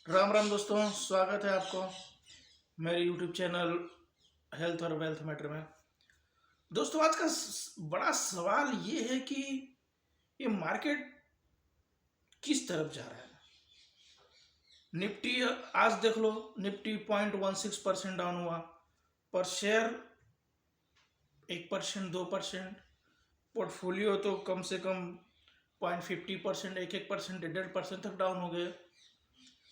राम राम दोस्तों, स्वागत है आपको मेरे यूट्यूब चैनल हेल्थ और वेल्थ मैटर में। दोस्तों, आज का बड़ा सवाल ये है कि ये मार्केट किस तरफ जा रहा है। निफ्टी आज देख लो, निफ्टी 0.16% डाउन हुआ, पर शेयर 1%, 2%। पोर्टफोलियो तो कम से कम 0.50%, 1% 1.5% तक डाउन हो गए।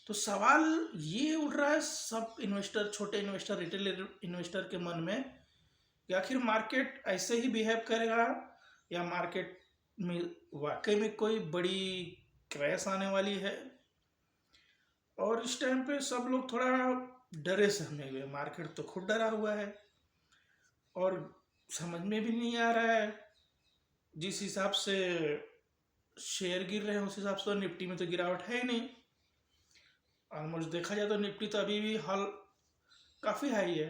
तो सवाल ये उठ रहा है सब इन्वेस्टर, छोटे इन्वेस्टर, रिटेल इन्वेस्टर के मन में कि आखिर मार्केट ऐसे ही बिहेव करेगा या मार्केट में वाकई में कोई बड़ी क्रैश आने वाली है। और इस टाइम पे सब लोग थोड़ा डरे सहमे हुए, मार्केट तो खुद डरा हुआ है और समझ में भी नहीं आ रहा है। जिस हिसाब से शेयर गिर रहे हैं उस हिसाब से निफ्टी में तो गिरावट है ही नहीं। ऑलमोस्ट देखा जाए तो निफ्टी तो अभी भी हाल काफ़ी हाई है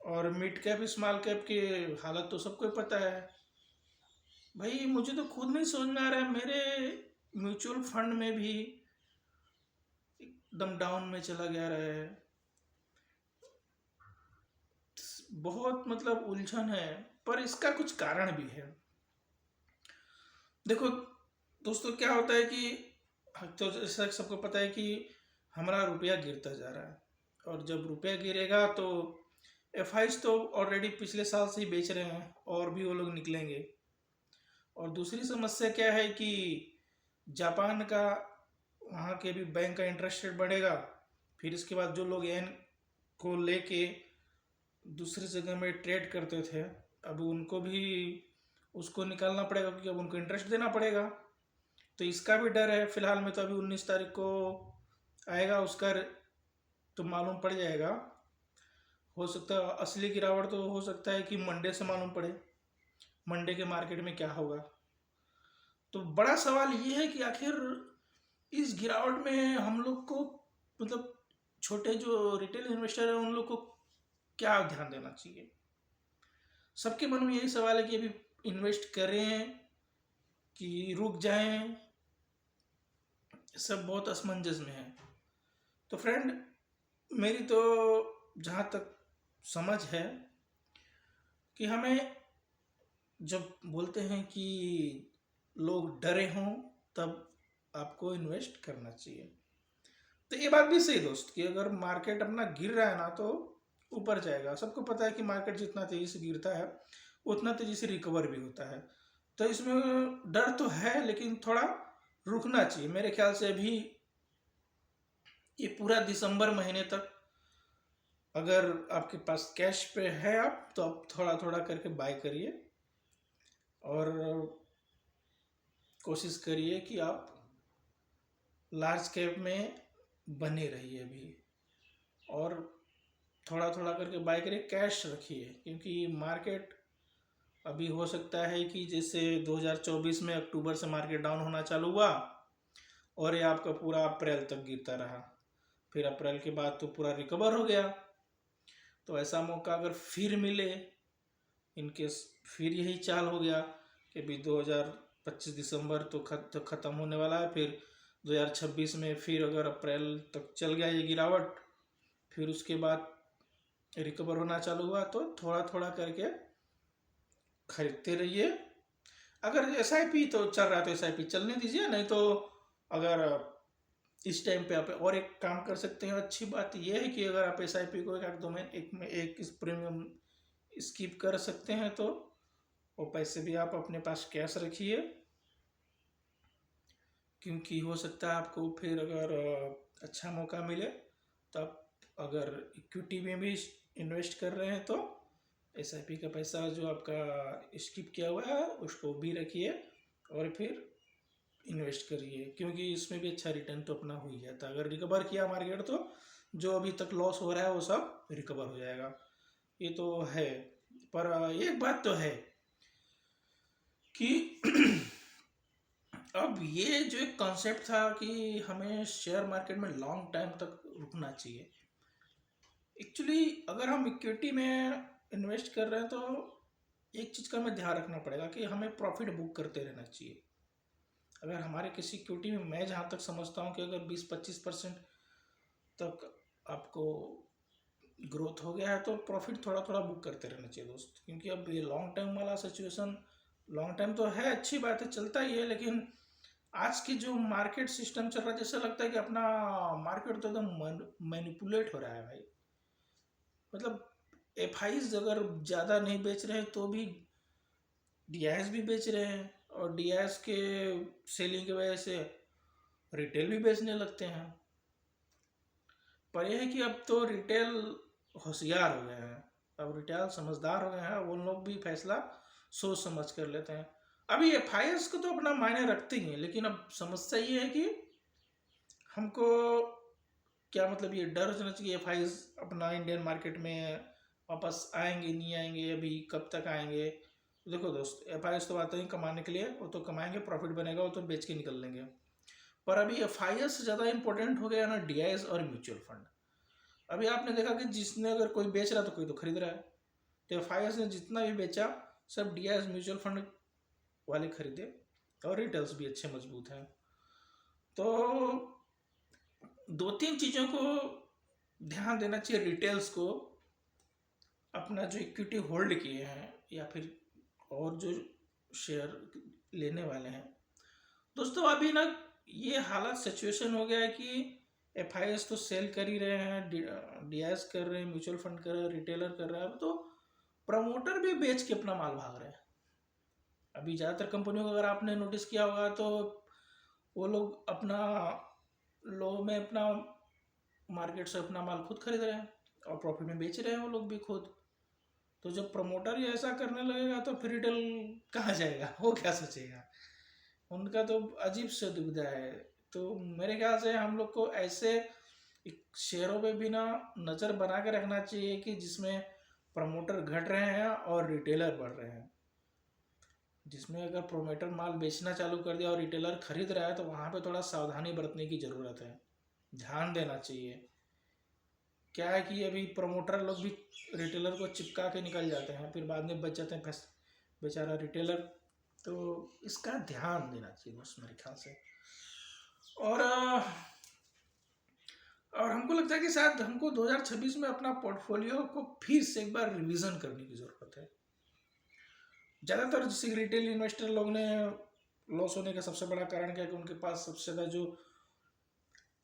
और मिड कैप स्मॉल कैप की हालत तो सबको पता है। भाई मुझे तो खुद नहीं समझ में आ रहा है, मेरे म्यूचुअल फंड में भी एकदम डाउन में चला गया रहा है। बहुत मतलब उलझन है, पर इसका कुछ कारण भी है। देखो दोस्तों, क्या होता है कि तो जैसा सबको पता है कि हमारा रुपया गिरता जा रहा है, और जब रुपया गिरेगा तो एफआईज तो ऑलरेडी पिछले साल से ही बेच रहे हैं और भी वो लोग निकलेंगे। और दूसरी समस्या क्या है कि जापान का, वहाँ के भी बैंक का इंटरेस्ट रेट बढ़ेगा। फिर इसके बाद जो लोग एन को लेके दूसरी जगह में ट्रेड करते थे, अब उनको भी उसको निकालना पड़ेगा क्योंकि अब उनको इंटरेस्ट देना पड़ेगा। तो इसका भी डर है। फिलहाल में तो अभी 19 तारीख को आएगा उसका तो मालूम पड़ जाएगा। हो सकता है असली गिरावट तो हो सकता है कि मंडे से मालूम पड़े, मंडे के मार्केट में क्या होगा। तो बड़ा सवाल ये है कि आखिर इस गिरावट में हम लोग को, मतलब छोटे जो रिटेल इन्वेस्टर हैं उन लोग को क्या ध्यान देना चाहिए। सबके मन में यही सवाल है कि अभी इन्वेस्ट करें कि रुक जाएं। सब बहुत असमंजस में है। तो फ्रेंड, मेरी तो जहाँ तक समझ है कि हमें, जब बोलते हैं कि लोग डरे हों तब आपको इन्वेस्ट करना चाहिए। तो ये बात भी सही दोस्त कि अगर मार्केट अपना गिर रहा है ना तो ऊपर जाएगा। सबको पता है कि मार्केट जितना तेजी से गिरता है उतना तेजी से रिकवर भी होता है। तो इसमें डर तो है, लेकिन थोड़ा रुकना चाहिए मेरे ख्याल से। अभी ये पूरा दिसंबर महीने तक अगर आपके पास कैश पे है आप, तो आप थोड़ा थोड़ा करके बाय करिए और कोशिश करिए कि आप लार्ज कैप में बने रहिए अभी, और थोड़ा थोड़ा करके बाय करिए, कैश रखिए। क्योंकि मार्केट अभी हो सकता है कि जैसे 2024 में अक्टूबर से मार्केट डाउन होना चालू हुआ और ये आपका पूरा अप्रैल तक गिरता रहा, फिर अप्रैल के बाद तो पूरा रिकवर हो गया। तो ऐसा मौका अगर फिर मिले, इनकेस फिर यही चाल हो गया कि अभी 2025 दिसंबर तो ख़त्म होने वाला है, फिर 2026 में फिर अगर अप्रैल तक चल गया ये गिरावट, फिर उसके बाद रिकवर होना चालू हुआ, तो थोड़ा थोड़ा करके खरीदते रहिए। अगर एसआईपी तो चल रहा है तो एसआईपी चलने दीजिए, नहीं तो अगर इस टाइम पे आप और एक काम कर सकते हैं। अच्छी बात यह है कि अगर आप एसआईपी को एक दो महीने एक में एक इस प्रीमियम स्किप कर सकते हैं तो वो पैसे भी आप अपने पास कैश रखिए, क्योंकि हो सकता है आपको फिर अगर अच्छा मौका मिले तो आप अगर इक्विटी में भी इन्वेस्ट कर रहे हैं तो एसआईपी का पैसा जो आपका स्किप किया हुआ है उसको भी रखिए और फिर इन्वेस्ट करिए, क्योंकि इसमें भी अच्छा रिटर्न तो अपना हो ही जाता है। अगर रिकवर किया मार्केट तो जो अभी तक लॉस हो रहा है वो सब रिकवर हो जाएगा, ये तो है। पर एक बात तो है कि अब ये जो एक कॉन्सेप्ट था कि हमें शेयर मार्केट में लॉन्ग टाइम तक रुकना चाहिए, एक्चुअली अगर हम इक्विटी में इन्वेस्ट कर रहे हैं तो एक चीज़ का हमें ध्यान रखना पड़ेगा कि हमें प्रॉफिट बुक करते रहना चाहिए। अगर हमारे किसी इक्विटी में, मैं जहाँ तक समझता हूँ कि अगर 20-25% तक आपको ग्रोथ हो गया है तो प्रॉफिट थोड़ा थोड़ा बुक करते रहना चाहिए दोस्त, क्योंकि अब ये लॉन्ग टर्म वाला सिचुएशन, लॉन्ग टर्म तो है, अच्छी बात है, चलता ही है, लेकिन आज की जो मार्केट सिस्टम चल रहा है, जैसे लगता है कि अपना मार्केट तो एकदम मैनिपुलेट हो रहा है भाई। मतलब एफ अगर ज़्यादा नहीं बेच रहे हैं तो भी डी भी बेच रहे हैं, और डी के सेलिंग की वजह से रिटेल भी बेचने लगते हैं। पर यह है कि अब तो रिटेल होशियार हो गए हैं, अब रिटेल समझदार हो गए हैं, वो लोग भी फैसला सोच समझ कर लेते हैं। अभी एफ को तो अपना मायने रखते ही हैं, लेकिन अब समस्या ये है कि हमको क्या मतलब ये डर होना चाहिए एफ अपना इंडियन मार्केट में वापस आएंगे नहीं आएंगे, अभी कब तक आएंगे। तो देखो दोस्त, एफ तो आते हैं कमाने के लिए, वो तो कमाएंगे, प्रॉफिट बनेगा, वो तो बेच के निकल लेंगे। पर अभी एफ से ज़्यादा इंपॉर्टेंट हो गया ना डी और म्यूचुअल फंड। अभी आपने देखा कि जिसने अगर कोई बेच रहा तो कोई तो खरीद रहा है, तो एफ ने जितना भी बेचा सब डी म्यूचुअल फंड वाले खरीदे, और रिटेल्स भी अच्छे मजबूत हैं। तो दो तीन चीज़ों को ध्यान देना चाहिए रिटेल्स को, अपना जो इक्विटी होल्ड किए हैं या फिर और जो शेयर लेने वाले हैं। दोस्तों अभी ना ये हालत सिचुएशन हो गया है कि एफ तो सेल कर ही रहे हैं, डी कर रहे हैं, म्यूचुअल फंड कर रहे हैं, रिटेलर कर रहे हैं, अब तो प्रमोटर भी बेच के अपना माल भाग रहे हैं। अभी ज़्यादातर कंपनियों को अगर आपने नोटिस किया होगा तो वो लोग अपना लो में अपना मार्केट से अपना माल खुद खरीद रहे हैं और प्रॉफिट में बेच रहे हैं वो लोग भी खुद। तो जब प्रमोटर ही ऐसा करने लगेगा तो फिर रिटेल कहाँ जाएगा, वो क्या सोचेगा, उनका तो अजीब से दुविधा है। तो मेरे ख्याल से हम लोग को ऐसे शेयरों पे भी ना नज़र बना के रखना चाहिए कि जिसमें प्रमोटर घट रहे हैं और रिटेलर बढ़ रहे हैं। जिसमें अगर प्रोमोटर माल बेचना चालू कर दिया और रिटेलर खरीद रहा है तो वहाँ पे थोड़ा सावधानी बरतने की ज़रूरत है, ध्यान देना चाहिए। क्या है कि अभी प्रमोटर लोग भी रिटेलर को चिपका के निकल जाते हैं, फिर बाद में बच जाते हैं बेचारा रिटेलर। तो इसका ध्यान देना चाहिए बस मेरे ख्याल से। और हमको लगता है कि शायद हमको 2026 में अपना पोर्टफोलियो को फिर से एक बार रिवीजन करने की ज़रूरत है। ज़्यादातर जैसे रिटेल इन्वेस्टर लोग ने लॉस होने का सबसे बड़ा कारण क्या है कि उनके पास सबसे ज़्यादा जो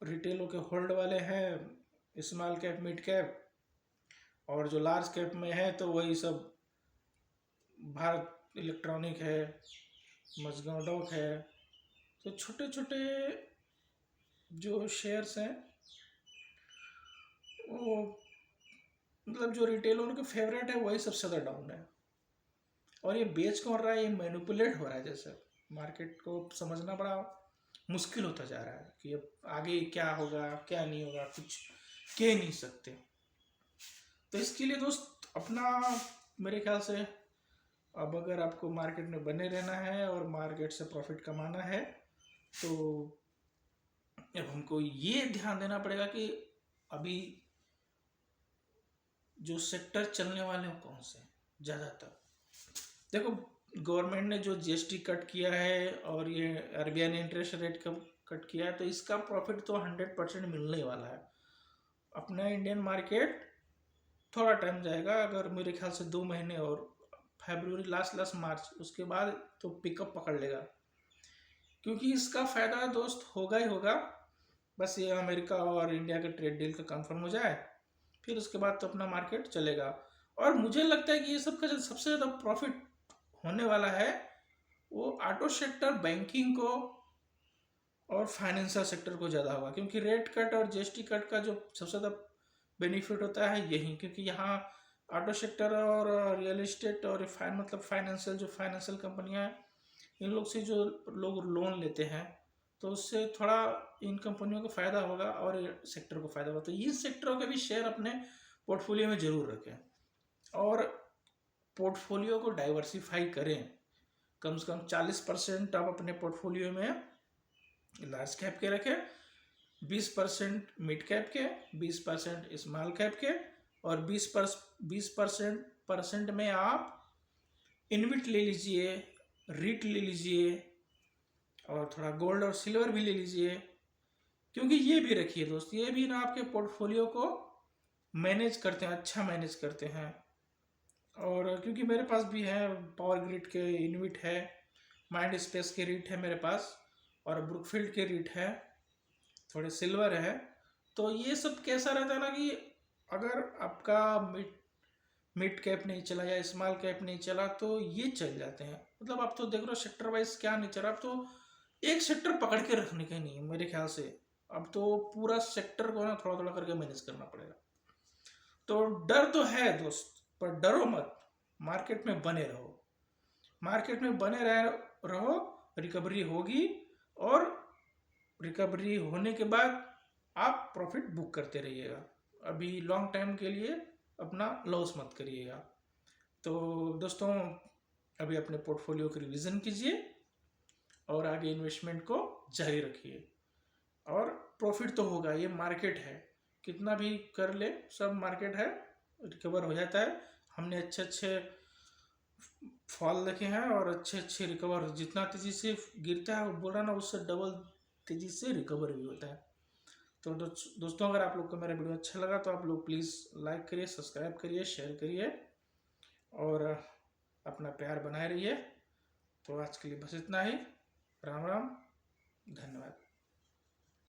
रिटेलों के होल्ड वाले हैं स्मॉल कैप, मिड कैप, और जो लार्ज कैप में है तो वही सब भारत इलेक्ट्रॉनिक है, मजगांव डॉक है। तो छोटे छोटे जो शेयर्स हैं वो मतलब जो रिटेलर के फेवरेट है वही सबसे ज़्यादा डाउन है। और ये बेच कौन रहा है, ये मैनिपुलेट हो रहा है। जैसे मार्केट को समझना बड़ा मुश्किल होता जा रहा है कि अब आगे क्या होगा क्या नहीं होगा, कुछ कह नहीं सकते। तो इसके लिए दोस्त अपना मेरे ख्याल से अब अगर आपको मार्केट में बने रहना है और मार्केट से प्रॉफिट कमाना है तो अब हमको ये ध्यान देना पड़ेगा कि अभी जो सेक्टर चलने वाले हैं कौन से ज़्यादातर। देखो गवर्नमेंट ने जो जीएसटी कट किया है और ये आरबीआई ने इंटरेस्ट रेट कट किया है तो इसका प्रॉफिट तो 100% मिलने वाला है। अपना इंडियन मार्केट थोड़ा टाइम जाएगा, अगर मेरे ख्याल से 2 महीने और फरवरी लास्ट मार्च, उसके बाद तो पिकअप पकड़ लेगा, क्योंकि इसका फ़ायदा दोस्त होगा ही होगा। बस ये अमेरिका और इंडिया के ट्रेड डील का कंफर्म हो जाए फिर उसके बाद तो अपना मार्केट चलेगा। और मुझे लगता है कि ये सब का जो सबसे ज़्यादा प्रॉफिट होने वाला है वो ऑटो सेक्टर, बैंकिंग को और फाइनेंशियल सेक्टर को ज़्यादा होगा, क्योंकि रेट कट और जीएसटी कट का जो सबसे ज़्यादा बेनिफिट होता है यही, क्योंकि यहाँ ऑटो सेक्टर और रियल इस्टेट और मतलब फाइनेंशियल जो फाइनेंशियल कंपनियाँ हैं इन लोग से जो लोग लोन लेते हैं तो उससे थोड़ा इन कंपनियों को फ़ायदा होगा और सेक्टर को फ़ायदा होगा। तो इन सेक्टरों के भी शेयर अपने पोर्टफोलियो में ज़रूर रखें और पोर्टफोलियो को डाइवर्सिफाई करें। कम से कम 40% आप अपने पोर्टफोलियो में लार्ज कैप के रखें, 20% मिड कैप के, 20% स्मॉल कैप के, और 20% में आप इनविट ले लीजिए, रिट ले लीजिए, और थोड़ा गोल्ड और सिल्वर भी ले लीजिए, क्योंकि ये भी रखिए दोस्त, ये भी ना आपके पोर्टफोलियो को मैनेज करते हैं, अच्छा मैनेज करते हैं। और क्योंकि मेरे पास भी है, पावर ग्रिड के इनविट है, माइंड स्पेस के रीट है मेरे पास, और ब्रुकफील्ड के रीट है, थोड़े सिल्वर है। तो ये सब कैसा रहता है ना कि अगर आपका मिड कैप नहीं चला या स्मॉल कैप नहीं चला तो ये चल जाते हैं। मतलब आप तो देख रहे हो सेक्टर वाइज क्या नहीं चल रहा, अब तो एक सेक्टर पकड़ के रखने का नहीं है मेरे ख्याल से, अब तो पूरा सेक्टर को ना थोड़ा थोड़ा करके मैनेज करना पड़ेगा। तो डर तो है दोस्त, पर डरो मत, मार्केट में बने रहो, मार्केट में बने रहो, रिकवरी होगी, और रिकवरी होने के बाद आप प्रॉफिट बुक करते रहिएगा। अभी लॉन्ग टाइम के लिए अपना लॉस मत करिएगा। तो दोस्तों, अभी अपने पोर्टफोलियो की रिवीजन कीजिए और आगे इन्वेस्टमेंट को जारी रखिए, और प्रॉफिट तो होगा, ये मार्केट है, कितना भी कर ले सब मार्केट है, रिकवर हो जाता है। हमने अच्छे अच्छे फॉल देखे हैं और अच्छे अच्छे रिकवर, जितना तेजी से गिरता है वो बोल रहा ना, उससे डबल तेजी से रिकवर भी होता है। तो दोस्तों, अगर आप लोग को मेरा वीडियो अच्छा लगा तो आप लोग प्लीज़ लाइक करिए, सब्सक्राइब करिए, शेयर करिए, और अपना प्यार बनाए रहिए। तो आज के लिए बस इतना ही। राम राम, धन्यवाद।